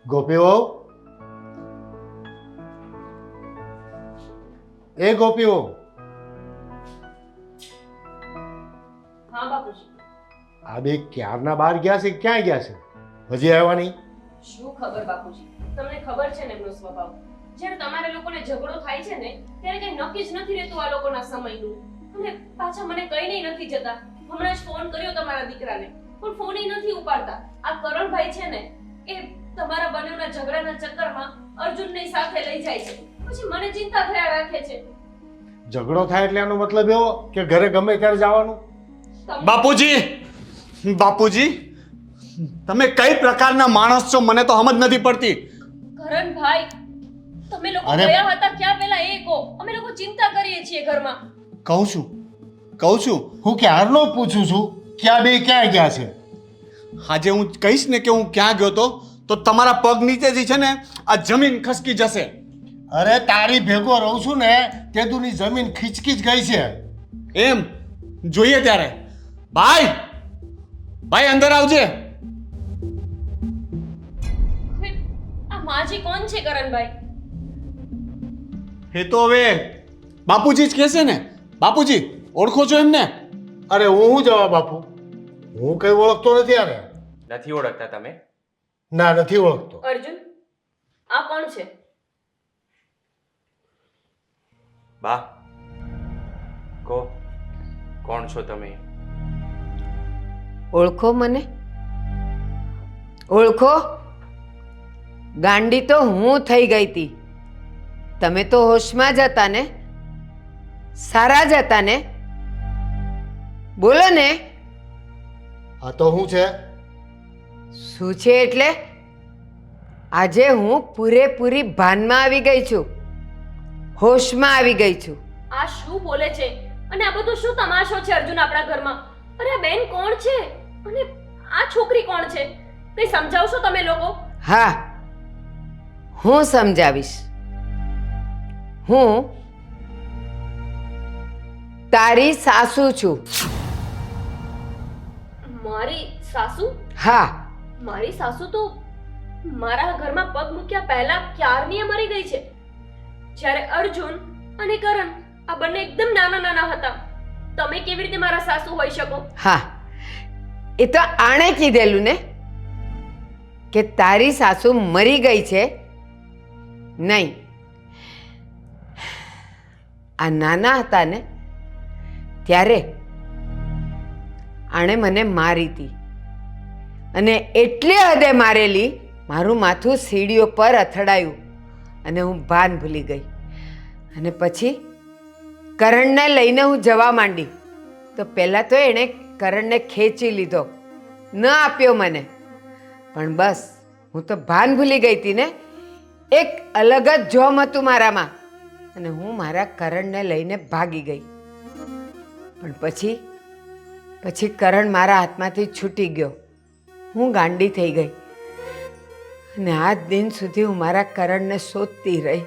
ગોપીઓ, એ ગોપીઓ, હા બાપુજી. આ બે ક્યારના બહાર ગયા છે? ક્યાં ગયા છે? હજી આવ્યા નહીં? શું ખબર બાપુજી, તમને ખબર છે ને એમનો સ્વભાવ. જ્યારે તમારે લોકોને ઝઘડો થાય છે ને ત્યારે કઈ નક્કી જ નથી રહેતું આ લોકોના સમયનું. અને પાછા મને કઈ નહીં નથી જતા. હમણાં જ ફોન કર્યો તમારા દીકરાને, પણ ફોન નથી ઉપાડતા. આ કરણભાઈ છે ને એ તમારા બંનેના ઝઘડાના ચક્કરમાં અર્જુનને સાથે લઈ જાય છે. પછી મને ચિંતા થયા રાખે છે. ઝઘડો થાય એટલે એનો મતલબ એવો કે ઘરે ગમે ત્યારે જવાનું? બાપુજી, બાપુજી, તમે કઈ પ્રકારના માણસ છો મને તો સમજ નથી પડતી. કરણભાઈ, તમે લોકો અરે! ગયા હતા ક્યાં પહેલા એ કહો. અમે લોકો ચિંતા કરીએ છીએ ઘરમાં. કહું છું હું ક્યારનો પૂછું છું કે આ બે ક્યાં ગયા છે? આજે હું કહીશ ને કે હું ક્યાં ગયો તો તમારા પગ નીચેથી છે ને આ જમીન ખસકી જશે. અરે તારી ભેગો રહું છું ને તે તુની જમીન ખીચકી જ ગઈ છે. એમ જોઈએ ત્યારે. ભાઈ, ભાઈ અંદર આવજે. આ માજી કોણ છે કરણભાઈ? એ તો હવે બાપુજી જ કહેશે ને. બાપુજી ઓળખો છો એમને? અરે હું શું જવાબ આપું? હું કઈ ઓળખતો નથી આને. નથી ઓળખતા તમે? ના, નથી ઓળખતો. અર્જુન, આ કોણ છે? બા, કહો કોણ છો તમે? ઓળખો મને? ઓળખો? ગાંડી તો હું થઈ ગઈ હતી. તમે તો હોશમાં જ હતા ને? સારા જ હતા ને? બોલો ને. આ તો શું છે? શું છે એટલે? આજે હું પૂરેપૂરી ભાનમાં આવી ગઈ છું, હોશમાં આવી ગઈ છું. આ શું બોલે છે? અને આ બધું શું તમાશો છે અર્જુન આપણા ઘરમાં? અરે આ બેન કોણ છે? અને આ છોકરી કોણ છે? કઈ સમજાવશો તમે લોકો? હા, હું સમજાવીશ. હું તારી સાસુ છું. મારી સાસુ? હા, મારી સાસુ તો મારા ઘરમાં પગ મૂક્યા પહેલા ક્યારની એ મરી ગઈ છે. જ્યારે અર્જુન અને કરણ આ બંને એકદમ નાના નાના હતા. તમે કેવી રીતે મારા સાસુ હોઈ શકો? હા, એ તો આણે કીધેલું ને કે તારી સાસુ મરી ગઈ છે. નહીં, આ નાના હતા ને ત્યારે આણે મને મારી હતી, અને એટલી હદે મારેલી મારું માથું સીડીઓ પર અથડાયું અને હું ભાન ભૂલી ગઈ. અને પછી કરણને લઈને હું જવા માંડી તો પહેલાં તો એણે કરણને ખેંચી લીધો, ન આપ્યો મને. પણ બસ હું તો ભાન ભૂલી ગઈ હતી ને. એક અલગ જ જોમ હતું મારામાં, અને હું મારા કરણને લઈને ભાગી ગઈ. પણ પછી કરણ મારા હાથમાંથી છૂટી ગયો. હું ગાંડી થઈ ગઈ, અને આજ દિન સુધી હું મારા કરણને શોધતી રહી.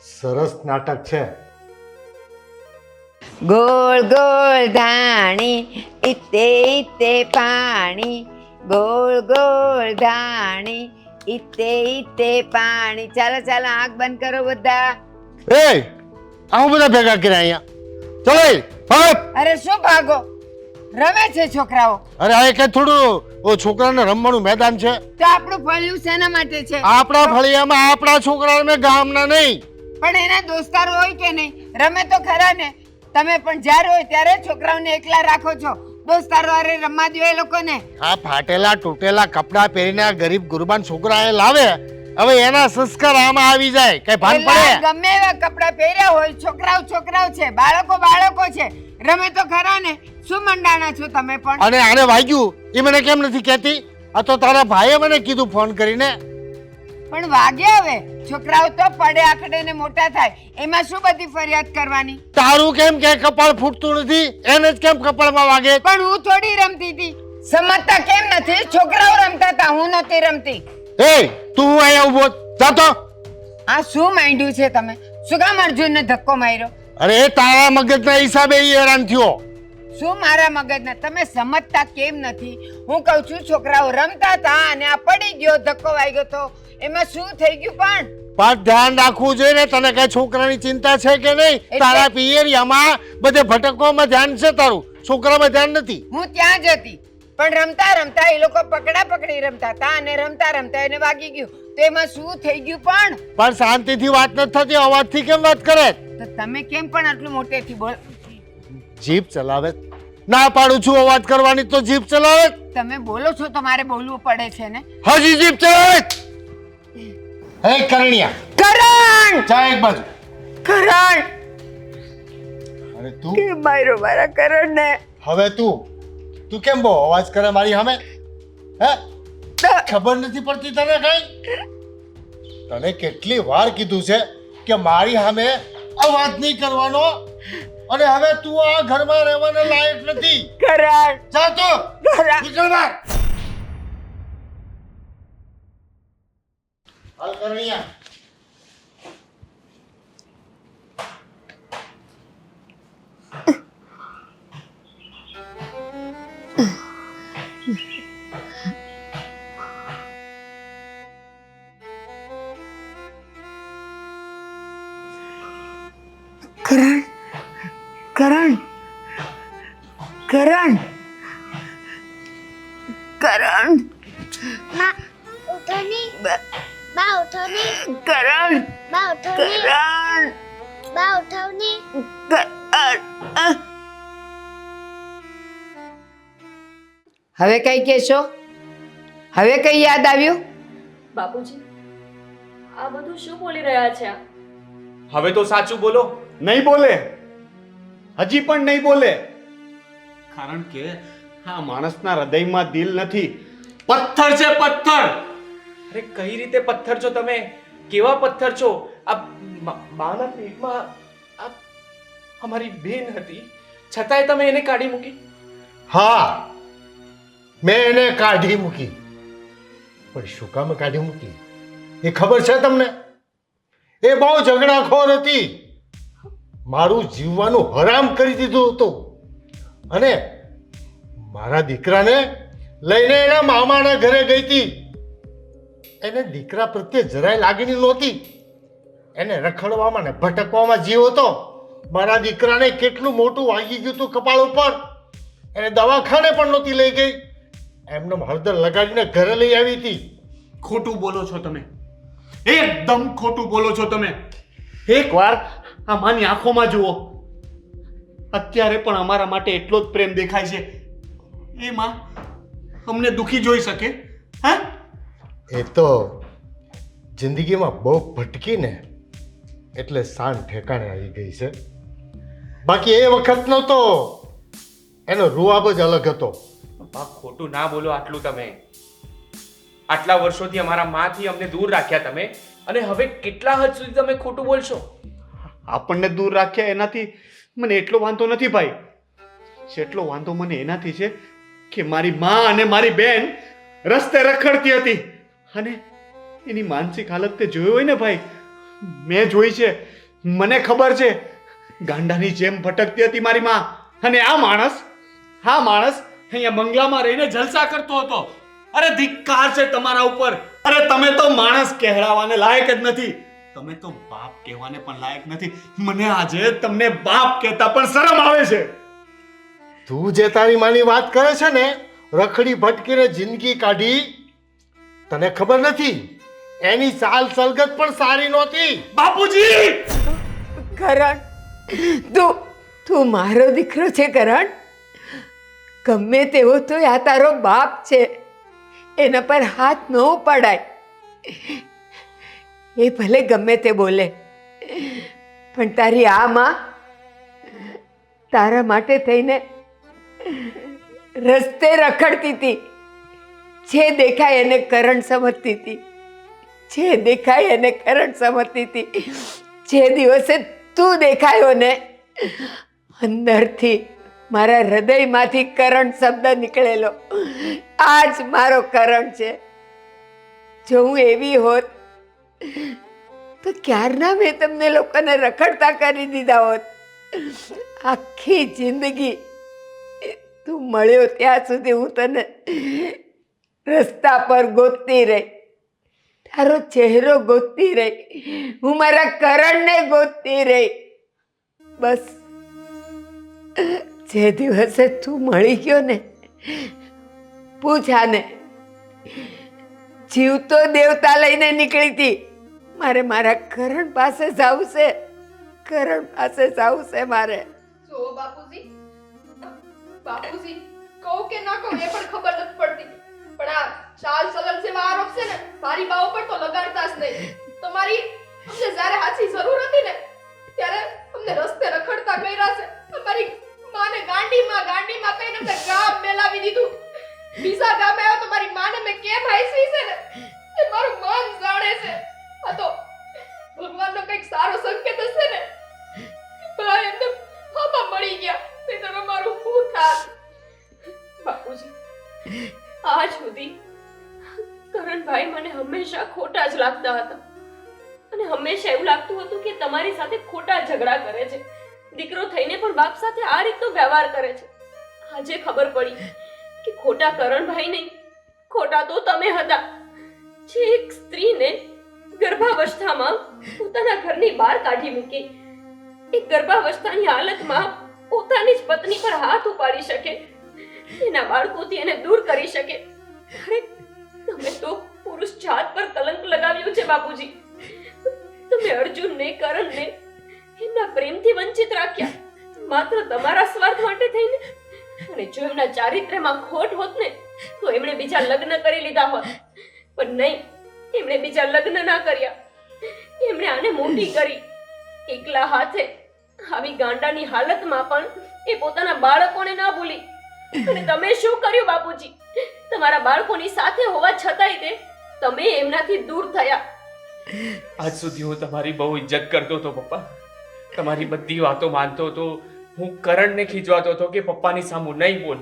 સરસ નાટક છે. ગોળ ગોળ ધાણી ઇતે ઇતે પાણી, ગોળ ગોળ ધાણી ઇતે ઇતે પાણી. ચાલો ચાલો, આંખ બંધ કરો બધા. એ આવું બધા ભેગા કર્યા અહીંયા? ચલો ભાગ. અરે શું ભાગો? રમે છે છોકરાઓ. અરે આ કઈ થોડું છોકરાને રમવાનું મેદાન છે? તો આપણું ફળિયું શેના માટે છે? આપણા ફળિયામાં આપણા છોકરાને ગામના નહીં. પણ એના દોસ્તારો હોય કે નહીં? રમે તો ખરા ને. તમે પણ જ્યારે હોય ત્યારે છોકરાઓને એકલા રાખો છો. દોસ્તારો અરે રમવા દો એ લોકોને. આ ફાટેલા તૂટેલા કપડા પહેરીને આ ગરીબ ગુરબાન છોકરા એ લાવે, હવે એના સંસ્કાર આમાં આવી જાય કઈ ભાન પેલા પડે? ગમે એવા કપડા પહેર્યા હોય, છોકરાઓ છોકરાઓ છે, બાળકો બાળકો છે. રમે તો ખરા ને. શું મંડાણા છો તમે પણ? અને આને વાગ્યું એ મને કેમ નથી કહેતી? આ તો તારા ભાઈએ મને કીધું ફોન કરીને. પણ વાગે હવે. છોકરાઓ તો પડે આખડે ને મોટા થાય, એમાં શું બધી ફરિયાદ કરવાની? તારું કેમ કે કપાળ ફૂટતું નથી? એને જ કેમ કપાળમાં વાગે? પણ હું થોડી રમતી હતી. સમજતા કેમ નથી? છોકરાઓ રમતા હતા, હું નહોતી રમતી. એ તું અહીંયા ઉભો જાતો. આ શું માંડ્યું છે તમે? શું કામ અર્જુનને ધક્કો માર્યો? અરે તારા મગજના હિસાબે ઈ હેરાન થયો. શું મારા મગજના તમે સમજતા કેમ નથી? હું કહું છું છોકરાઓ રમતા હતા અને આ પડી ગયો, ધક્કો વાગ્યો તો એમાં શું થઈ ગયું? પણ ધ્યાન રાખવું જોઈએ ને. તને કઈ છોકરાની ચિંતા છે કે નહીં? તારા પિયરિયામાં બધે ભટકવામાં ધ્યાન છે તારું, છોકરામાં ધ્યાન નથી. હું ત્યાં જ હતી પણ રમતા રમતા એ લોકો પકડા પકડી રમતા હતા અને રમતા રમતા એને વાગી ગયું તો એમાં શું થઈ ગયું? પણ શાંતિથી વાત નથી થતી, અવાજથી કેમ વાત કરે? તો તમે કેમ પણ આટલું મોટેથી બોલ? જીભ ચલાવે. ના પાડું છું અવાજ કરવાની તો જીભ ચલાવે. તમે બોલો છો તો મારે બોલવું પડે છે ને. હજી જીભ ચલાવે. હે કરણિયા, કરણ! ચા એક બાજુ. કરણ! અરે તું કે મારો મારા કરણ ને હવે તું કેમ બહુ અવાજ કરે મારી સામે? હે ખબર નથી પડતી તને કઈ? તને કેટલી વાર કીધું છે કે મારી સામે અવાજ નહીં કરવાનો, અને હવે તું આ ઘરમાં રહેવાના લાયક નથી. કરણ! જા તો કરણ! નીકળ બહાર. હાલ કરણિયા. કરણ! કરણ! કરણ! કરણ! માં ઉઠો ની બા ઉઠો ની કરણ! બા ઉઠો ની કરણ! બા ઉઠો ની કરણ! હવે કઈ કહેશો? હવે કઈ યાદ આવ્યું? બાપુજી, આ બધું શું બોલી રહ્યા છે? હવે તો સાચું બોલો. નહીં બોલે, હજી પણ નહીં બોલે. કારણ કે આ માણસના હૃદયમાં દિલ નથી, પથ્થર છે, પથ્થર. અરે કઈ રીતે પથ્થર છો તમે? કેવા પથ્થર છો? આ બાના પેટમાં આ અમારી બેન હતી, છતાંય તમે એને કાઢી મૂકી. હા, મેં એને કાઢી મૂકી. પણ શું કામ કાઢી મૂકી એ ખબર છે તમને? એ બહુ ઝઘડાખોર હતી, મારું જીવવાનું હરામ કરી દીધું હતું, અને મારા દીકરાને લઈને એના મામાના ઘરે ગઈ હતી. એને દીકરા પ્રત્યે જરાય લાગણી નહોતી. એને રખડવામાં ને ભટકવામાં જીવ હતો. મારા દીકરાને કેટલું મોટું વાગી ગયું હતું કપાળ ઉપર, એને દવાખાને પણ નહોતી લઈ ગઈ. એમને હળદર લગાડીને ઘરે લઈ આવી હતી. ખોટું બોલો છો તમે, એકદમ ખોટું બોલો છો તમે. એકવાર આ માની આંખોમાં જુઓ, અત્યારે પણ અમારા માટે એટલો જ પ્રેમ દેખાય છે. એ માં અમને દુખી જોઈ શકે? હા, એ તો જિંદગીમાં બહુ ભટકીને એટલે શાન ઠેકાણે આવી ગઈ છે. બાકી એ વખતનો તો એનો રૂઆબ જ અલગ હતો. બા ખોટું ના બોલો આટલું તમે. આટલા વર્ષોથી અમારા માંથી અમને દૂર રાખ્યા તમે, અને હવે કેટલા હદ સુધી તમે ખોટું બોલશો? આપણને દૂર રાખ્યા એનાથી મને એટલો વાંધો નથી ભાઈ, જેટલો વાંધો મને એનાથી છે કે મારી માં અને મારી બેન રસ્તે રખડતી હતી, અને એની માનસિક હાલત તે જોઈ હોય ને ભાઈ, મેં જોઈ છે, મને ખબર છે. ગાંડાની જેમ ભટકતી હતી મારી માં, અને આ માણસ અહીંયા બંગલામાં રહીને જલસા કરતો હતો. અરે ધિક્કાર છે તમારા ઉપર. અરે તમે તો માણસ કહેવાને લાયક જ નથી, તમે તો બાપ કહેવાને પણ લાયક નથી. મને આજે તમને બાપ કહેતા પણ શરમ આવે છે. તું જે તારી માની વાત કરે છે ને, રખડી ભટકીને જિંદગી કાઢી, તને ખબર નથી એની ચાલ સલગત પણ સારી નહોતી. બાપુજી! કરણ, તું મારો દીકરો છે કરણ. ગમે તેવો તો આ તારો બાપ છે, એના પર હાથ ન પડાય. એ ભલે ગમે તે બોલે, પણ તારી આ માં તારા માટે થઈને રસ્તે રખડતી હતી. જે દેખાય એને કરણ સમજતી હતી, જે દેખાય એને કરણ સમજતી હતી. જે દિવસે તું દેખાયો ને, અંદરથી મારા હૃદયમાંથી કરણ શબ્દ નીકળેલો. આજ મારો કરણ છે. જો હું એવી હોત તો ક્યારના મેં તમને લોકોને રખડતા કરી દીધા હોત. આખી જિંદગી તું મળ્યો ત્યાં સુધી હું તને રસ્તા પર ગોતતી રહી, તારો ચહેરો ગોતતી રહી, હું મારા કરણને ગોતતી રહી. બસ જે દિવસે તું મળી ગયો ને, પૂછાને જીવતો દેવતા લઈને નીકળી હતી. મારે મારા કરણ પાસે જવું છે, કરણ પાસે જવું છે મારે. જો બાપુજી, બાપુજી કહું કે ના કહું એ પણ ખબર નથી પડતી, પણ આ ચાલ ચલણ જેવા આરોપ છે ને મારી બા ઉપર તો લગાડતા જ નહીં. તમારી અમને જ્યારે હાચી જરૂર હતી ને ત્યારે અમને રસ્તે રખડતા કર્યા છે. તમારી માને ગાંડીમાં કહીને અમને ગામ મેલાવી દીધું. બીજા ગામે આવ્યો તો મારી માને મેં કેમ હાઈસવી છે ને એ મારું મન જાણે છે. આ તો ભગવાનનો કંઈક સારો સંકેત હશે ને. ભાઈ એમને આમાં મળી ગયા, નહીંતર અમારું શું થાત? બાપુજી, આજ સુધી કરણભાઈ મને હંમેશા ખોટા જ લાગતા હતા અને હંમેશા એવું લાગતું હતું કે તમારી સાથે ખોટા ઝઘડા કરે છે, દીકરો થઈને પણ બાપ સાથે આ રીતનો વ્યવહાર કરે છે. આજે ખબર પડી કે ખોટા કરણભાઈ નહીં, ખોટા તો તમે હતા, જે એક સ્ત્રીને ગર્ભાવસ્થામાં પોતાના ઘરની બહાર કાઢી મૂકી, એક ગર્ભાવસ્થાની હાલતમાં પોતાની જ પત્ની પર હાથ ઉપાડી શકે, એના બાળકોથી એને દૂર કરી શકે. અરે તમે તો પુરુષ જાત પર કલંક લગાવ્યું છે બાપુજી. તમે અર્જુનને, કરણને એમના પ્રેમથી વંચિત રાખ્યા માત્ર તમારા સ્વાર્થ માટે થઈને. અને જો એમના ચારિત્ર્યમાં ખોટ હોત ને તો એમણે બીજા લગ્ન કરી લીધા હોત, પણ નહીં, એમણે બીજા લગ્ન ના કર્યા. એમણે આને મોટી કરી એકલા હાથે. આવી ગાંડાની હાલતમાં પણ એ પોતાના બાળકોને ના ભૂલી. અને તમે શું કર્યું બાપુજી? તમારા બાળકોની સાથે હોવા છતાંય તે તમે એમનાથી દૂર થયા. આજ સુધી હું તમારી બહુ ઇજ્જત કરતો હતો પપ્પા, તમારી બધી વાતો માનતો હતો. હું કરણને ખીજવાતો હતો કે પપ્પાની સામું નહીં બોલ.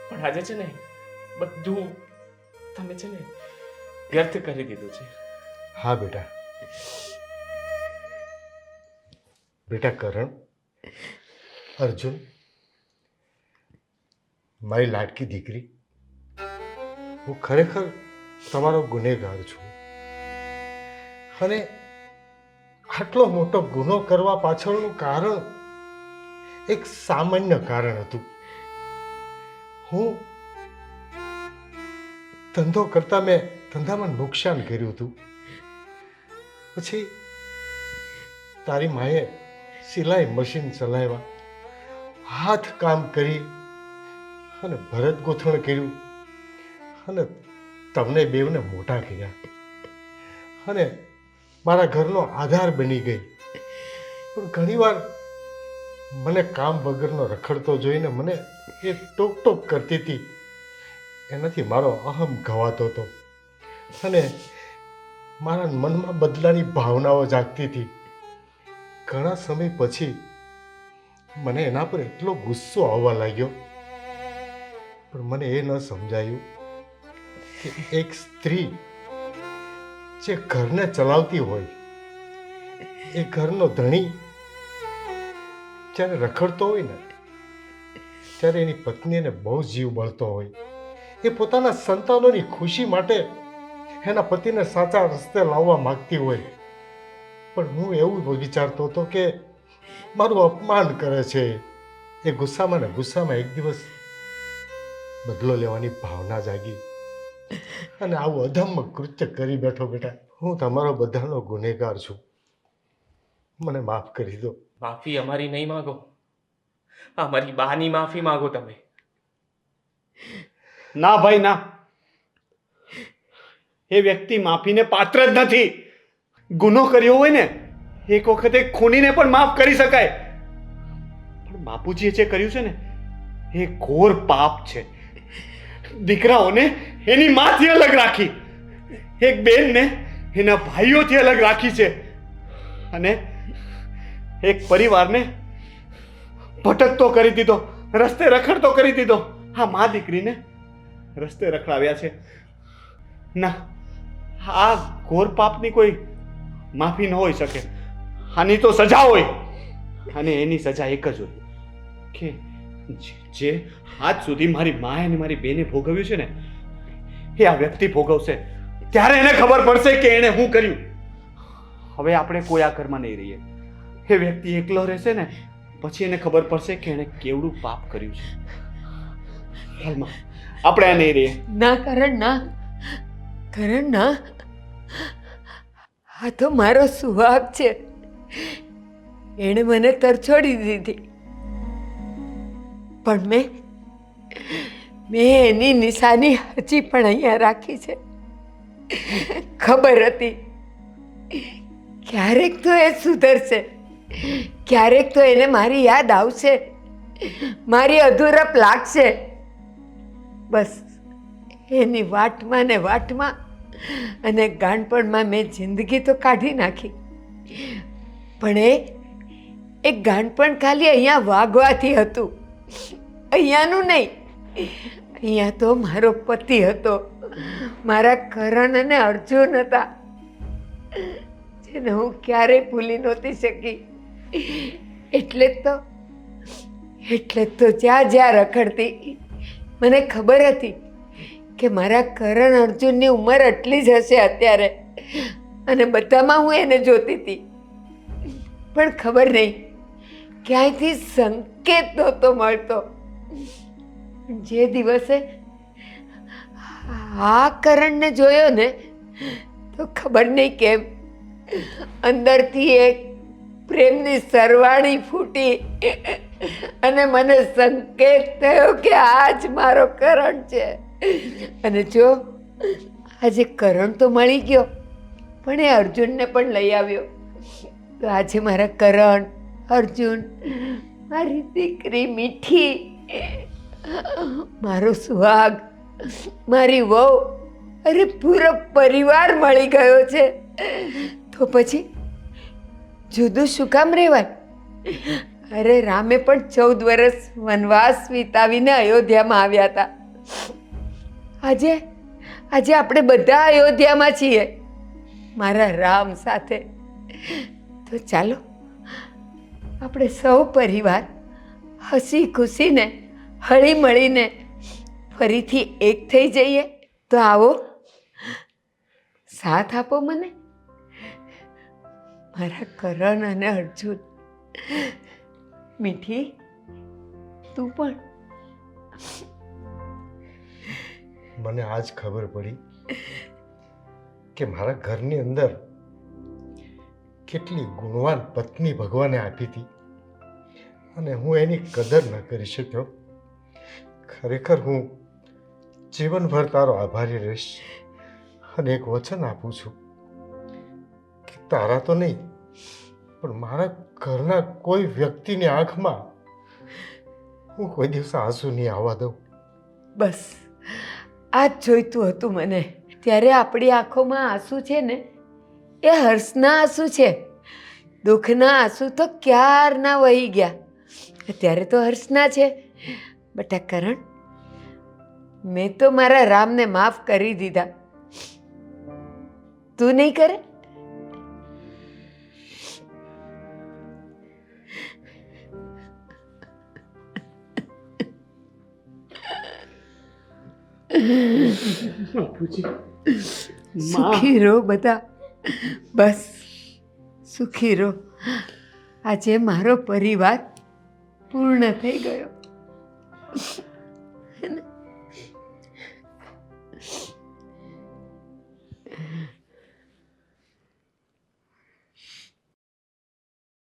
પણ આજે છે ને બધું તમે છે ને વ્યર્થ કરી દીધું છે. હા બેટા, બેટા કરણ, અર્જુન, મારી લાડકી દીકરી, હું ખરેખર તમારો ગુનેગાર છું. અને આટલો મોટો ગુનો કરવા પાછળનું કારણ એક સામાન્ય કારણ હતું. હું ધંધો કરતા મેં ધંધામાં નુકસાન કર્યું હતું. પછી તારી માએ સિલાઈ મશીન ચલાવ્યા, હાથ કામ કરી અને ભરત ગોથણ કર્યું અને તમને બેવને મોટા કર્યા અને મારા ઘરનો આધાર બની ગઈ. પણ ઘણીવાર મને કામ વગરનો રખડતો જોઈને મને એ ટોક કરતી હતી. એનાથી મારો અહમ ઘવાતો હતો અને મારા મનમાં બદલાની ભાવનાઓ જાગતી હતી. ઘણા સમય પછી મને એના પર એટલો ગુસ્સો આવવા લાગ્યો, પણ મને એ ન સમજાયું કે એક સ્ત્રી જે ઘરને ચલાવતી હોય, એ ઘરનો ધણી જ્યારે રખડતો હોય ને ત્યારે એની પત્નીને બહુ જીવ બળતો હોય. એ પોતાના સંતાનોની ખુશી માટે એના પતિને સાચા રસ્તે લાવવા માંગતી હોય, પણ હું એવું વિચારતો હતો કે મારું અપમાન કરે છે. એ ગુસ્સામાં એક દિવસ બદલો લેવાની ભાવના જાગી અને આવું અધમ્ય કૃત્ય કરી બેઠો. બેટા, હું તમારો બધાનો ગુનેગાર છું, મને માફ કરી દો. માફી અમારી નહીં માંગો, અમારી બાની માફી માંગો તમે. ના ભાઈ ના, એ વ્યક્તિ માફીને પાત્ર જ નથી. ગુનો કર્યો હોય ને એક વખતે ખૂનીને પણ માફ કરી શકાય, પણ બાપુજીએ જે કર્યું છે ને એ ઘોર પાપ છે. દીકરાઓને એની માથી અલગ રાખી, એક બેનને એના ભાઈઓથી અલગ રાખી છે, અને એક પરિવારને ભટકતો કરી દીધો, રસ્તે રખડતો કરી દીધો. હા, મા દીકરીને રસ્તે રખડાવ્યા છે. ના, આ ઘોર પાપની કોઈ માફી ન હોઈ શકે. આની તો સજા હોય, અને એની સજા એક જ હોય કે જે આજ સુધી મારી માએ અને મારી બેને ભોગવ્યું છે ને એ આ વ્યક્તિ ભોગવશે. ત્યારે એને ખબર પડશે કે એણે શું કર્યું. હવે આપણે કોઈ આ ઘરમાં નહીં રહીએ. એ વ્યક્તિ એકલો રહેશે ને પછી એને ખબર પડશે કે એણે કેવડું પાપ કર્યું છે. હાલમાં આપણે આ નહીં રહીએ. ના કરણ, ના કરણ, ના. આ તો મારો સુહાગ છે. એણે મને તરછોડી દીધી, પણ મેં એની નિશાની હજી પણ અહીંયા રાખી છે. ખબર હતી ક્યારેક તો એ સુધરશે, ક્યારેક તો એને મારી યાદ આવશે, મારી અધૂરપ લાગશે. બસ એની વાટમાં ને વાટમાં અને ગાંડપણમાં મેં જિંદગી તો કાઢી નાખી. પણ એ ગાંડપણ ખાલી અહીંયા વાગવાથી હતું, અહીંયાનું નહીં. અહીંયા તો મારો પતિ હતો, મારા કરણ અને અર્જુન હતા, જેને હું ક્યારેય ભૂલી નહોતી શકી. એટલે જ તો જ્યાં જ્યાં રખડતી મને ખબર હતી કે મારા કરણ અર્જુનની ઉંમર આટલી જ હશે અત્યારે, અને બધામાં હું એને જોતી હતી. પણ ખબર નહીં ક્યાંયથી સંકેત નહોતો મળતો. જે દિવસે આ કરણને જોયો ને તો ખબર નહીં કેમ અંદરથી એક પ્રેમની સરવાણી ફૂટી અને મને સંકેત થયો કે આ જ મારો કરણ છે. અને જો આજે કરણ તો મળી ગયો, પણ એ અર્જુનને પણ લઈ આવ્યો. તો આજે મારા કરણ, અર્જુન, મારી દીકરી મીઠી, મારો સુહાગ, મારી વહુ, અરે પૂરો પરિવાર મળી ગયો છે. તો પછી જુદું શું કામ રહેવાય? અરે રામે પણ 14 વર્ષ વનવાસ વિતાવીને અયોધ્યામાં આવ્યા હતા. આજે આપણે બધા અયોધ્યામાં છીએ મારા રામ સાથે. તો ચાલો આપણે સૌ પરિવાર હસી ખુશીને હળી મળીને ફરીથી એક થઈ જઈએ. તો આવો, સાથ આપો મને, મારા કરણ અને અર્જુન. મીઠી, તું પણ. મને આજ ખબર પડી કે મારા ઘરની અંદર કેટલી ગુણવાન પત્ની ભગવાને આપી હતી અને હું એની કદર ન કરી શક્યો. ખરેખર હું જીવનભર તારો આભારી રહીશ અને એક વચન આપું છું કે તારા તો નહીં પણ મારા ઘરના કોઈ વ્યક્તિની આંખમાં હું કોઈ દિવસ આંસુ નહીં આવવા દઉં. બસ આ જ જોઈતું હતું મને. ત્યારે આપણી આંખોમાં આંસુ છે ને એ હર્ષના આંસુ છે. દુઃખના આંસુ તો ક્યારના વહી ગયા, અત્યારે તો હર્ષના છે. બટા કરણ, મેં તો મારા રામને માફ કરી દીધા, તું નહીં કરે? સુખી રહો બધા, બસ સુખી રહો. આજે મારો પરિવાર પૂર્ણ થઈ ગયો.